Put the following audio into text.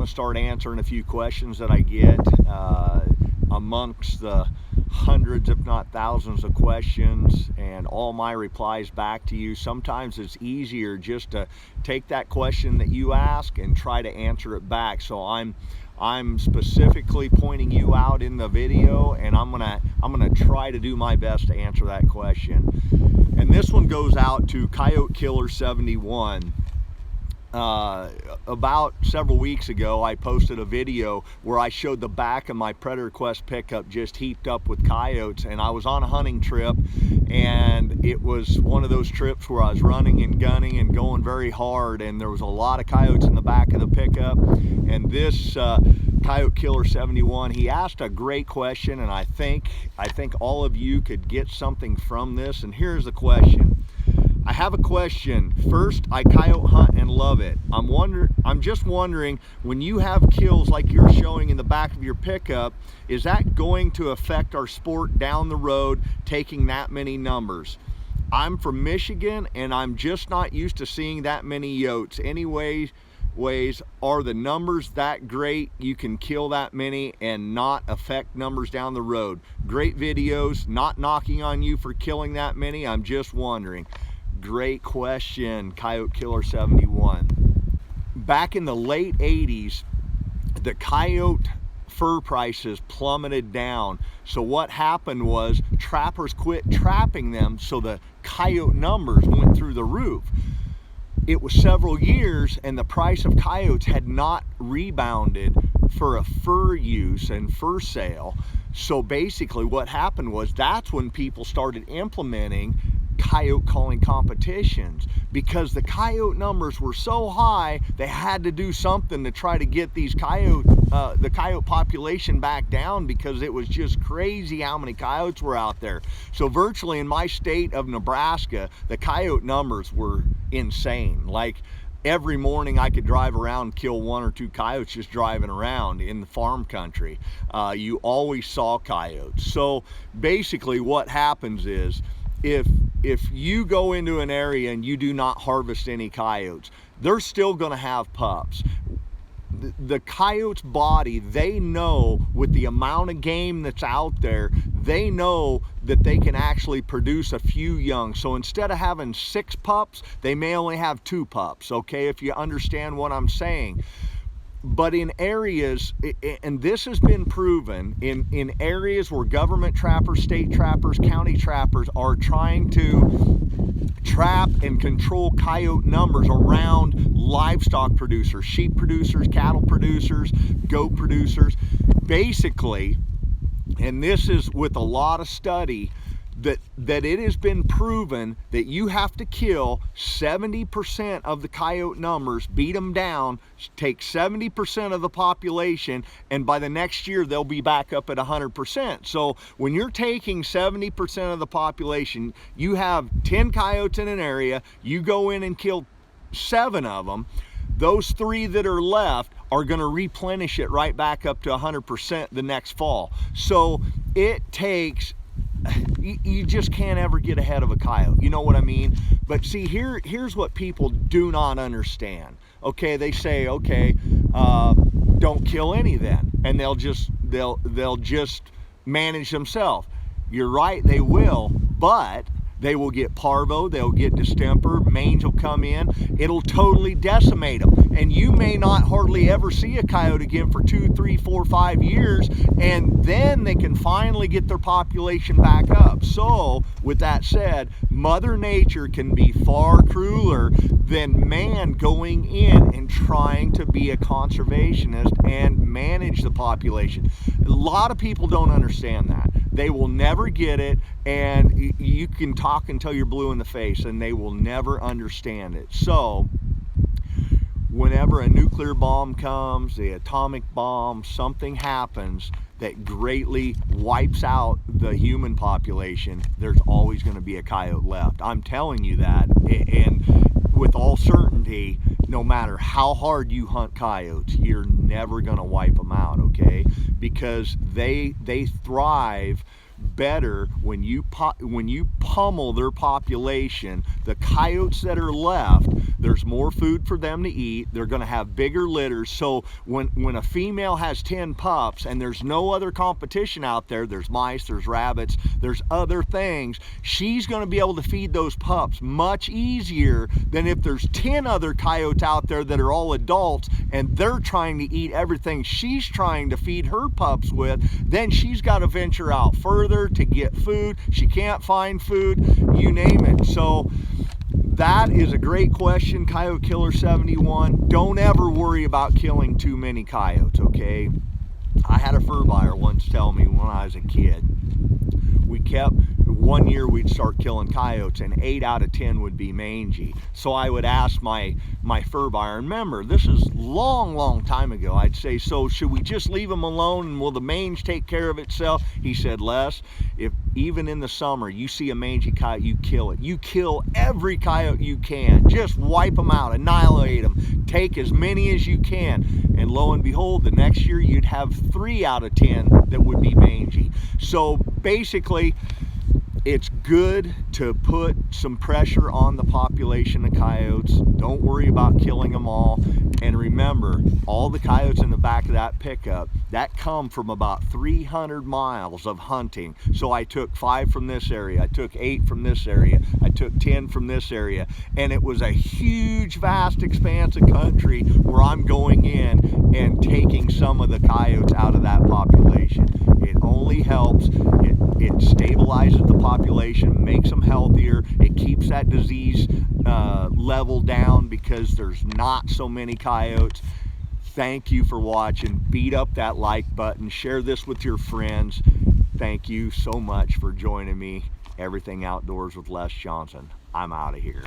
to start answering a few questions that I get amongst the hundreds, if not thousands of questions, and all my replies back to you. Sometimes it's easier just to take that question that you ask and try to answer it back. So I'm specifically pointing you out in the video, and I'm gonna try to do my best to answer that question. And this one goes out to Coyote Killer 71. About several weeks ago, I posted a video where I showed the back of my Predator Quest pickup just heaped up with coyotes, and I was on a hunting trip, and it was one of those trips where I was running and gunning and going very hard, and there was a lot of coyotes in the back of the pickup. And this Coyote Killer 71, he asked a great question, and I think all of you could get something from this. And here's the question. I have a question. First, I coyote hunt and love it. I'm just wondering, when you have kills like you're showing in the back of your pickup, is that going to affect our sport down the road, taking that many numbers? I'm from Michigan, and I'm just not used to seeing that many yotes. Anyways, are the numbers that great you can kill that many and not affect numbers down the road? Great videos, not knocking on you for killing that many. I'm just wondering. Great question, Coyote Killer 71. Back in the late 80s, the coyote fur prices plummeted down. So what happened was trappers quit trapping them, so the coyote numbers went through the roof. It was several years, and the price of coyotes had not rebounded for a fur use and fur sale. So basically what happened was, that's when people started implementing coyote calling competitions, because the coyote numbers were so high. They had to do something to try to get these the coyote population back down, because it was just crazy how many coyotes were out there. So virtually in my state of Nebraska, the coyote numbers were insane. Like, every morning I could drive around and kill 1 or 2 coyotes just driving around in the farm country. You always saw coyotes. So basically what happens is, if you go into an area and you do not harvest any coyotes, they're still going to have pups. The coyote's body, they know, with the amount of game that's out there, they know that they can actually produce a few young. So instead of having 6 pups, they may only have 2 pups, okay, if you understand what I'm saying. But in areas, and this has been proven, in areas where government trappers, state trappers, county trappers are trying to trap and control coyote numbers around livestock producers, sheep producers, cattle producers, goat producers, basically, and this is with a lot of study, that it has been proven that you have to kill 70% of the coyote numbers, beat them down, take 70% of the population, and by the next year they'll be back up at 100%. So when you're taking 70% of the population, you have 10 coyotes in an area, you go in and kill 7 of them, those 3 that are left are going to replenish it right back up to 100% the next fall. So it takes, you just can't ever get ahead of a coyote, you know what I mean? But see, here's what people do not understand. Okay, they say, okay, don't kill any then, and they'll just manage themselves. You're right, they will, but they will get parvo, they'll get distemper, mange will come in, it'll totally decimate them. And you may not hardly ever see a coyote again for 2, 3, 4, 5 years, and then they can finally get their population back up. So, with that said, Mother Nature can be far crueler than man going in and trying to be a conservationist and manage the population. A lot of people don't understand that. They will never get it, and you can talk until you're blue in the face, and they will never understand it. So, whenever a nuclear bomb comes, the atomic bomb, something happens that greatly wipes out the human population, there's always going to be a coyote left. I'm telling you that, and with all certainty, no matter how hard you hunt coyotes, you're never going to wipe them out, okay? Because they thrive better when you pummel their population. The coyotes that are left, There's more food for them to eat. They're going to have bigger litters. So when a female has 10 pups and there's no other competition out there, there's mice, there's rabbits, there's other things, she's going to be able to feed those pups much easier than if there's 10 other coyotes out there that are all adults and they're trying to eat everything she's trying to feed her pups with. Then she's got to venture out further to get food. She can't find food, you name it. So that is a great question, Coyote Killer 71. Don't ever worry about killing too many coyotes, okay? I had a fur buyer once tell me when I was a kid, one year we'd start killing coyotes and 8 out of 10 would be mangy. So I would ask my fur buyer, and remember, this is long time ago, I'd say, so should we just leave them alone and will the mange take care of itself? He said, Les, if even in the summer you see a mangy coyote, you kill it. You kill every coyote you can. Just wipe them out, annihilate them, take as many as you can. And lo and behold, the next year you'd have 3 out of 10 that would be mangy. So basically, it's good to put some pressure on the population of coyotes. Don't worry about killing them all. And remember, all the coyotes in the back of that pickup, that come from about 300 miles of hunting. So I took 5 from this area, I took 8 from this area, I took 10 from this area. And it was a huge, vast expanse of country where I'm going in and taking some of the coyotes out of that population. It only helps. It stabilizes the population, makes them healthier. It keeps that disease level down because there's not so many coyotes. Thank you for watching. Beat up that like button. Share this with your friends. Thank you so much for joining me. Everything Outdoors with Les Johnson. I'm out of here.